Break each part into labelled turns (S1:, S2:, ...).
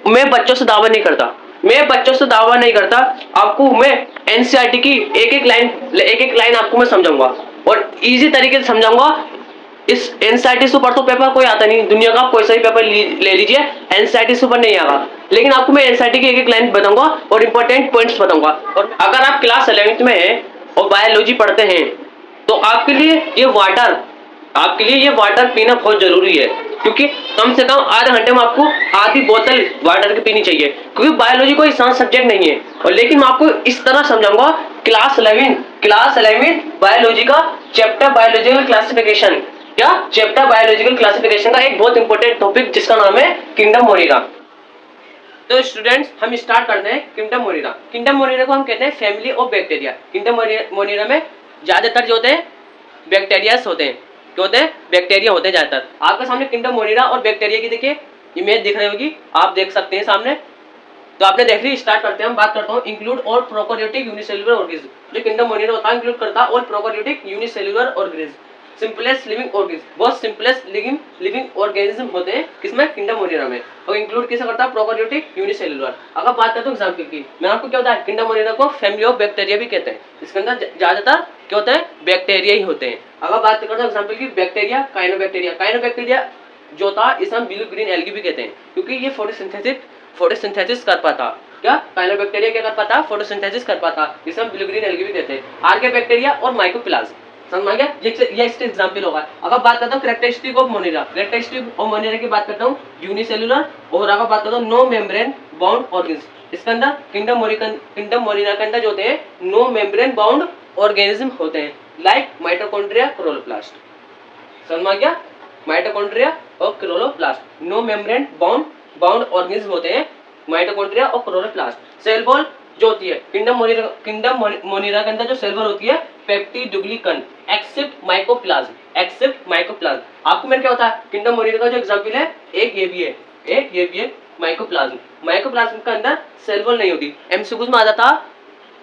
S1: मैं बच्चों से दावा नहीं करता, आपको मैं एनसीईआरटी की एक एक लाइन आपको मैं समझाऊंगा और इजी तरीके से समझाऊंगा। इस एनसीईआरटी से ऊपर तो पेपर कोई आता नहीं, दुनिया का कोई सा भी पेपर ले लीजिए, एनसीईआरटी से ऊपर नहीं आएगा। लेकिन आपको मैं एनसीईआरटी की एक एक लाइन बताऊंगा और इंपॉर्टेंट पॉइंट्स बताऊंगा। और अगर आप क्लास 11th में हैं और बायोलॉजी पढ़ते हैं तो आपके लिए ये वाटर पीना बहुत जरूरी है, क्योंकि कम से कम आधे घंटे में आपको आधी बोतल वाटर की पीनी चाहिए, क्योंकि बायोलॉजी कोई आसान सब्जेक्ट नहीं है। और लेकिन मैं आपको इस तरह समझाऊंगा, क्लास 11 बायोलॉजी का चैप्टर बायोलॉजिकल क्लासिफिकेशन का एक बहुत इंपॉर्टेंट टॉपिक जिसका नाम है किंगडम मोनिरा। तो स्टूडेंट्स हम स्टार्ट करते हैं किंगडम मोनिरा। किंगडम मोनिरा को हम कहते हैं फैमिली ऑफ बैक्टीरिया। किंगडम मोनिरा में ज्यादातर जो होते हैं बैक्टीरियास होते हैं, जो होते हैं बैक्टीरिया होते हैं ज्यादातर। आपके सामने किंगडम मोनिरा और बैक्टीरिया की देखिए इमेज दिख रही होगी, आप देख सकते हैं सामने। तो आपने देख ली, स्टार्ट करते हैं। हम बात करता हूँ इंक्लूड और प्रोकैरियोटिक यूनिसेलुलर ऑर्गेनिज्म। जो किंगडम मोनिरा होता है इंक्लूड करता है और prokaryotic unicellular organism, simplest living organism, बहुत सिंपलेस्ट लिविंग ऑर्गेनिज्म होते हैं किसमें, किंगडम मोनिरा में। और इंक्लूड किसे करता है, प्रोकैरियोटिक यूनिसेलुलर। अगर बात करता हूँ एग्जांपल की, मैं आपको क्या बताया, किंगडम मोनिरा को फैमिली ऑफ बैक्टीरिया भी कहते हैं। इसके अंदर ज्यादातर क्या होता है, बैक्टीरिया ही होते हैं। अगर बात करता हूँ एग्जांपल की, बैक्टीरिया, काइनोबैक्टीरिया जो था इसे हम ब्लू ग्रीन एल्गी भी कहते हैं, क्योंकि ये फोटोसिंथेसिस कर पाता। क्या काइनोबैक्टीरिया क्या कर पाता, फोटोसिंथेसिस कर पाता, इसे हम ब्लू ग्रीन एल्गी भी कहते हैं। आर्किया और माइकोप्लाज्म, समझ में आ गया, ये इसका एग्जांपल होगा। अगर बात करता हूँ कैरेक्टरिस्टिक ऑफ मोनिरा की बात करता हूँ यूनिसेलुलर। और अगर बात करता हूँ नो मेम्ब्रेन बाउंड ऑर्गेनिज्म, इसके अंदर किंगडम मोनिरा के अंदर जो होते हैं नो मेम्ब्रेन बाउंड ऑर्गेनिज्म होते हैं, लाइक माइटोकॉन्ड्रिया, क्लोरोप्लास्ट। समझ में आ गया, माइटोकॉन्ड्रिया और chloroplast no membrane bound organism होते हैं, माइटोकॉन्ड्रिया और क्लोरोप्लास्ट। सेल वॉल जो होती है किंगडम मोनिरा के अंदर जो सेल वॉल होती है पेप्टिडुग्लिकन एक्सेप्ट माइकोप्लाज्म। आपको मैंने क्या होता है, किंगडम मोनिरा का जो एग्जांपल है एक ये भी है माइकोप्लाज्म के अंदर सेल वॉल नहीं होती। एमसीक्यूज में आ जाता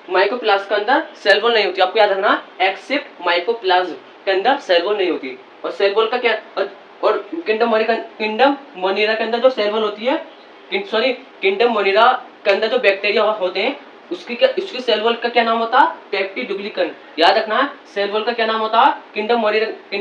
S1: माइकोप्लाज्म के अंदर सेल वॉल नहीं होती, आपको याद रखना एक्सेप्ट माइकोप्लाज्म के अंदर सेल वॉल नहीं होती। और सेल वॉल का क्या, और किंगडम मोनिरा के अंदर जो सेल वॉल होती है, किंगडम मोनिरा के अंदर जो बैक्टीरिया होते हैं उसकी सेल वॉल का क्या नाम होता, पेप्टिडुग्लिकन। याद रखना है सेल वॉल का क्या नाम होता, किंगडम मोनिरा के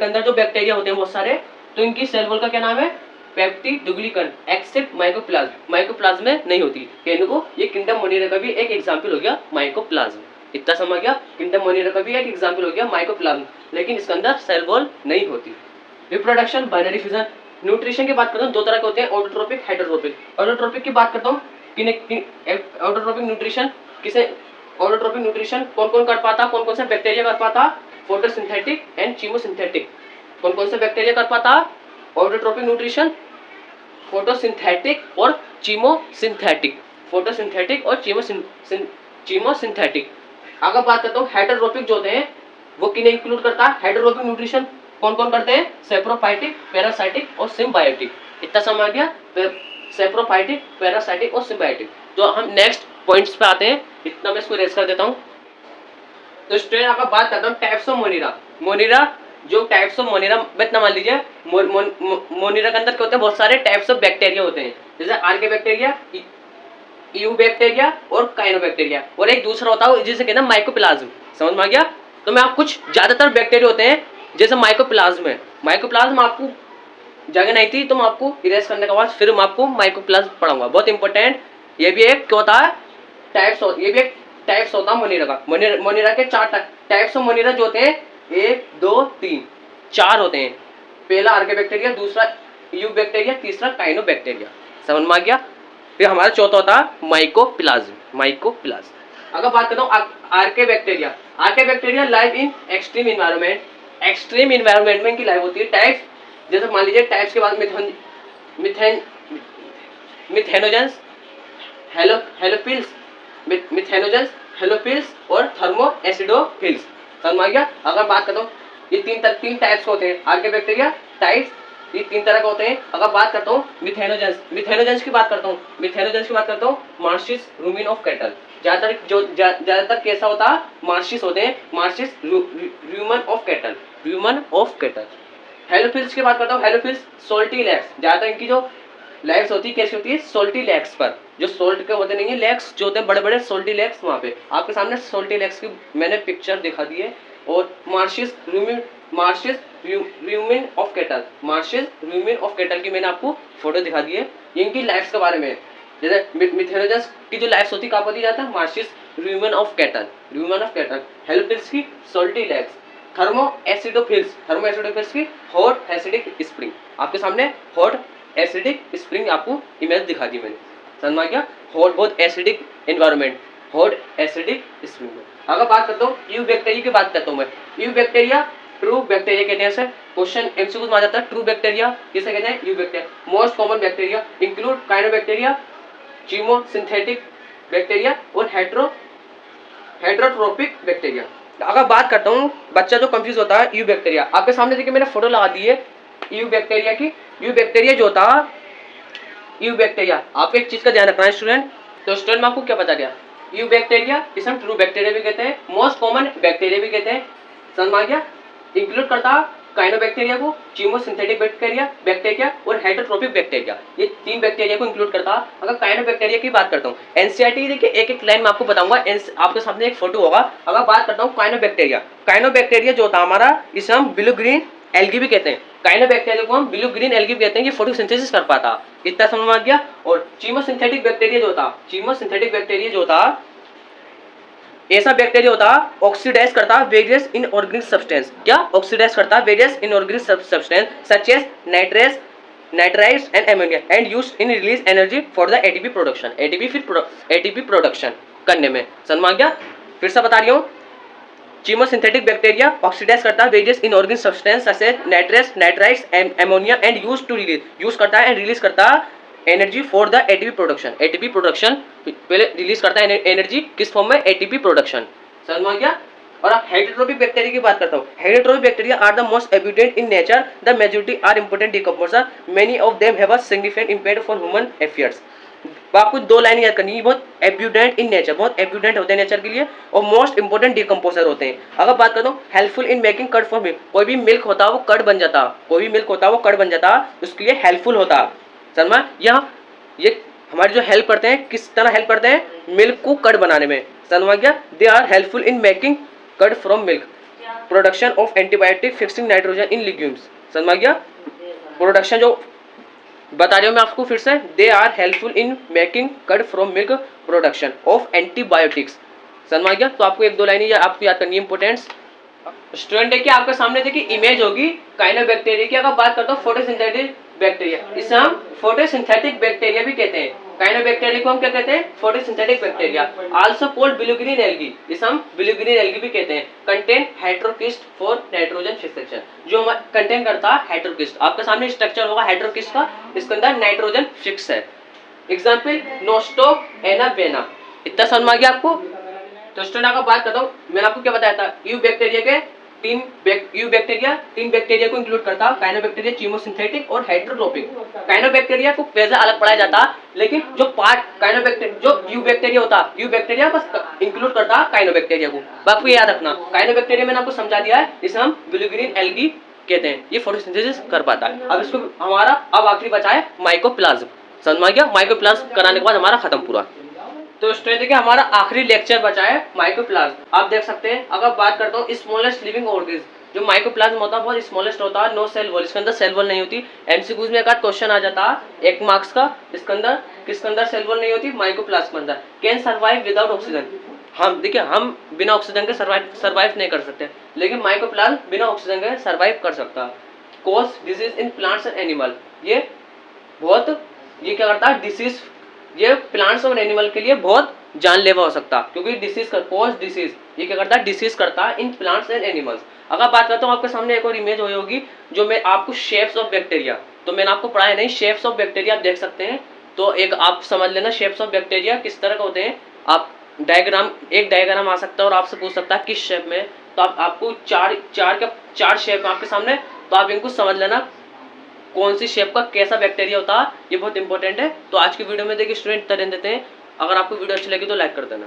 S1: अंदर जो बैक्टीरिया होते हैं बहुत सारे, तो इनकी सेल वॉल का क्या नाम है, पेप्टिडुग्लिकन एक्सेप्ट माइकोप्लाज्म में नहीं होती। कहने को ये किंगडम मोनिरा का भी एक एग्जांपल हो गया माइकोप्लाज्म। इतना समझ गया, किंगडम मोनिरा का भी एक एग्जांपल हो गया माइकोप्लाज्म, लेकिन इसके अंदर सेल वॉल नहीं होती। Reproduction, binary fission. न्यूट्रिशन की बात करता हूँ, दो तरह के होते हैं, ऑटोट्रोपिक, हेटेरोट्रोपिक। ऑटोट्रोपिक की बात करता हूँ, ऑटोट्रोपिक न्यूट्रिशन कौन कौन कर पाता, कौन कौन सा बैक्टीरिया कर पाता, फोटोसिंथेटिक एंड चीमोसिंथेटिक। कौन कौन सा बैक्टीरिया कर पाता ऑटोट्रोपिक न्यूट्रिशन, फोटोसिंथेटिक और चीमोसिंथेटिक, चीमोसिंथेटिक। अगर बात करता हूँ हेटेरोट्रोपिक जो होते हैं वो किन्हें इंक्लूड करता है, हेटेरोट्रोपिक न्यूट्रिशन कौन कौन करते हैं, सेप्रोफाइटिक, पैरासाइटिक और सिम्बायोटिक। इतना समझ गया, सेप्रोफाइटिक, पैरासाइटिक और सिम्बायोटिक। तो हम नेक्स्ट पॉइंट्स पे आते हैं, इतना मैं इसको रेस कर देता हूँ। तो स्टूडेंट अगर बात करता हूँ टाइप्स ऑफ मोनिरा, जो टाइप्स ऑफ मोनिरा इतना मान लीजिए, मोनिरा के अंदर क्या होते हैं, बहुत सारे टाइप्स ऑफ बैक्टीरिया होते हैं, जैसे आर्के बैक्टीरिया, यू बैक्टीरिया और काइनोबैक्टीरिया, और एक दूसरा होता है जिसे कहते हैं माइकोप्लाज्म। समझ में आ गया। तो मैं आप कुछ ज्यादातर बैक्टीरिया होते हैं जैसे माइकोप्लाज्म आपको जगह नहीं थी तो मैं आपको इरेज करने के बाद फिर मैं आपको माइकोप्लाज्म पढ़ाऊंगा, बहुत इंपॉर्टेंट। ये भी एक क्या होता है, ये भी एक टाइप्स होता है मोनिरा का। मोनिरा के 4 टाइप्स ऑफ मोनिरा जो होते हैं 1 2 3 4 होते हैं। पहला आर्के बैक्टीरिया, दूसरा यू बैक्टीरिया, तीसरा काइनोबैक्टीरिया। समझ में आ गया। फिर हमारा चौथा होता है माइकोप्लाज्म। अगर बात करता हूँ archaebacteria live in extreme environment में इनकी लाइव होती है। टाइप्स जैसे मान लीजिए, टाइप्स के बाद मिथेनोजेंस, हेलोफिल्स और थर्मोएसिडोफिल्स। समझ में आ गया। अगर बात करता हूँ ये तीन टाइप्स होते हैं आर्के बैक्टीरिया टाइप्स, ये 3 तरह के होते हैं। अगर बात करता हूँ मिथेनोजेंस की बात करता हूँ, मार्शिस रूमिन ऑफ कैटल। ज्यादातर कैसा होता है, मार्शिस होते हैं, मार्शिस रूमन ऑफ कैटल। हेलोफिल्स की बात करता हूँ, हेलोफिल्स सोल्टी लैब्स, ज्यादातर इनकी जो लाइव्स होती कैसी होती है, सोल्टी लेक्स पर, जो सोल्ट के होते नहीं है लेक्स, जो होते हैं बड़े बड़े सोल्टी लेक्स, वहाँ पे आपके सामने सोल्टी लेक्स की मैंने पिक्चर दिखा दी है। और marshes rumen of cattle, marshes rumen of cattle की मैंने आपको फोटो दिखा दी है। इनकी लाइफ्स के बारे में, जैसे मिथेनोजन्स की जो लाइफ्स होती है कहाँ होती जाता है, मार्शेस रूमिन ऑफ कैटल, हेल्पिल्स की सोल्टी लेक्स, थर्मो एसिडोफिल्स की हॉट एसिडिक स्प्रिंग, आपके सामने हॉट एसिडिक स्प्रिंग आपको इमेज दिखा दी मैंने, समझ में आ गया। हॉट बहुत acidic environment, hot acidic spring. अगर बात करता हूँ यू बैक्टीरिया की बात करता हूँ मैं, यू बैक्टीरिया ट्रू बैक्टीरिया कहते हैं सर, क्वेश्चन एमसीक्यू में आ जाता है। ट्रू बैक्टीरिया किसे कहते हैं, eubacteria. Most common bacteria include cyanobacteria, chemosynthetic bacteria और हेट्रोट्रोपिक बैक्टीरिया। अगर बात करता हूँ बच्चा जो कंफ्यूज होता है, यू बैक्टीरिया आपके सामने देखिए मैंने फोटो लगा दी है यू बैक्टीरिया की। यू बैक्टीरिया जो होता है, यू बैक्टीरिया आपको एक चीज का ध्यान रखना है स्टूडेंट, तो स्टूडेंट में आपको क्या बता दिया, यू बैक्टीरिया इसे हम ट्रू बैक्टीरिया भी कहते हैं, मोस्ट कॉमन बैक्टीरिया भी कहते हैं, समझ में आ गया। इंक्लूड करता काइनोबैक्टीरिया को, चीमोसिंथेटिक बैक्टीरिया और हेट्रोट्रोपिक बैक्टीरिया, ये 3 बैक्टीरिया को इंक्लूड करता। अगर काइनोबैक्टीरिया की बात करता हूँ, एनसीईआरटी देखिए एक लाइन में आपको बताऊंगा, आपके सामने एक फोटो होगा। अगर बात करता हूँ काइनोबैक्टीरिया जो होता है हमारा, इसे हम ब्लू ग्रीन एल्गी भी कहते हैं, काइनोबैक्टीरिया को हम ब्लू ग्रीन एल्गी भी कहते हैं, ये फोटोसिंथेसिस कर पाता, इतना समझ में आ गया। और चीमोसिंथेटिक बैक्टीरिया जो होता ऐसा बैक्टीरिया होता ऑक्सीडाइज करता वेरियस इनऑर्गेनिक सब्सटेंस, क्या ऑक्सीडाइज करता various inorganic substance such as nitrites and ammonia and used in release energy for the ATP production, ATP production करने में, समझ में आ गया। फिर से बता रही हूँ, चीमोसिंथेटिक बैक्टीरिया ऑक्सीडाइज करता various inorganic substance such as nitrites ammonia and use करता है एंड रिलीज करता energy for the ATP production पहले रिलीज करता है एनर्जी किस फॉर्म में, एटीपी प्रोडक्शन, समझ में आ गया। और अब हेटेरोट्रोपिक बैक्टीरिया की बात करता हूँ, heterotrophic bacteria are the most abundant in nature, the majority are important decomposer, many of them have a significant impact for human affairs. आपको 2 लाइन याद करनी है, बहुत एब्यूडेंट इन नेचर, बहुत एब्यूडेंट होते हैं नेचर के लिए, और मोस्ट इंपोर्टेंट डिकम्पोजर होते हैं। अगर बात करता हूँ helpful in making curd for milk, कोई भी मिल्क होता है वो कर्ड बन जाता, उसके लिए हेल्पफुल होता, समझ में। यहाँ ये हमारी जो हेल्प करते हैं, किस तरह हेल्प करते हैं, मिल्क को कर्ड बनाने में, समझ में गया। They are helpful in making curd from milk, production of antibiotic fixing nitrogen in legumes, समझ में गया। प्रोडक्शन जो बता रही हूँ मैं आपको फिर से, they are helpful in making curd from milk, production of antibiotics, समझ में गया। तो आपको 1-2 लाइन आपको याद करनी है इंपोर्टेंस। स्टूडेंट है कि आपके सामने देखिए इमेज होगी काइनोबैक्टीरिया की। अगर बात करता हूँ फोटोसिंथेटिक बैक्टीरिया, इसे हम फोटोसिंथेटिक बैक्टीरिया भी कहते हैं, काइनोबैक्टीरिया को हम क्या कहते हैं, photosynthetic bacteria. Also called blue green algae, इसे हम ब्लू ग्रीन एल्गी भी कहते हैं। कंटेन हेट्रोकिस्ट फॉर नाइट्रोजन फिक्सेशन, जो कंटेन करता है हेट्रोकिस्ट, आपके सामने स्ट्रक्चर होगा हेट्रोकिस्ट का, इसके अंदर नाइट्रोजन फिक्स है। एग्जाम्पल नोस्टोक एनाबेना, इतना समझ में आ गया आपको। तो स्टूडेंट अगर बात करता हूँ, मैंने आपको क्या बताया था, यू बैक्टीरिया के 3 बैक्टीरिया को इंक्लूड करता है, काइनोबैक्टीरिया, चीमोसिंथेटिक और हेट्रोट्रोपिक। काइनोबैक्टीरिया को वैसे अलग पढ़ाया जाता, लेकिन जो पार्ट काइनोबैक्टीरिया जो यू बैक्टीरिया होता, यू बैक्टीरिया बस इंक्लूड करता काइनोबैक्टीरिया को। आपको याद रखना, काइनोबैक्टीरिया मैंने आपको समझा दिया है, इसे हम ब्लू ग्रीन एल्गी कहते हैं, ये फोटोसिंथेसिस कर पाता है। अब इसको हमारा अब आखिरी बचा है माइकोप्लाज्म, समझ में आ गया। माइकोप्लाज्म कराने के बाद हमारा खत्म पूरा। तो स्टूडेंट देखिए हमारा आखिरी लेक्चर बचा है माइकोप्लाज्म। आप देख सकते हैं, अगर बात करता हूँ स्मॉलेस्ट लिविंग ऑर्गेनिज्म, जो माइकोप्लाज्म होता है बहुत स्मॉलेस्ट होता है, नो सेल वॉल, इसके अंदर सेल वॉल नहीं होती। एमसीक्यूज में एक आध क्वेश्चन आ जाता है 1 मार्क्स का, इसके अंदर किसके अंदर सेल वॉल नहीं होती, माइकोप्लाज्म के अंदर। कैन सर्वाइव विदाउट ऑक्सीजन, हम देखिए हम बिना ऑक्सीजन के सर्वाइव नहीं कर सकते, लेकिन माइकोप्लाज्म बिना ऑक्सीजन के सर्वाइव कर सकता है। Cause disease in plants and animal, ये क्या करता है, डिसीज, ये प्लांट्स और एनिमल के लिए बहुत जानलेवा हो सकता है, क्योंकि डिसीज का कॉज डिसीज, ये क्या करता है, डिसीज करता है इन प्लांट्स एंड एनिमल्स। अगर बात करता हूँ आपके सामने एक और इमेज हुई होगी, जो मैं आपको शेप्स ऑफ बैक्टीरिया, तो मैंने आपको पढ़ाया नहीं, शेप्स ऑफ बैक्टीरिया आप देख सकते हैं। तो एक आप समझ लेना शेप्स ऑफ बैक्टीरिया किस तरह के होते हैं। आप एक डायग्राम आ सकता है और आपसे पूछ सकता है किस शेप में, तो आपको चार शेप आपके सामने, तो आप इनको समझ लेना कौन सी शेप का कैसा बैक्टीरिया होता है, ये बहुत इंपॉर्टेंट है। तो आज की वीडियो में देखिए स्टूडेंट तरह देते हैं। अगर आपको वीडियो अच्छी लगी तो लाइक कर देना।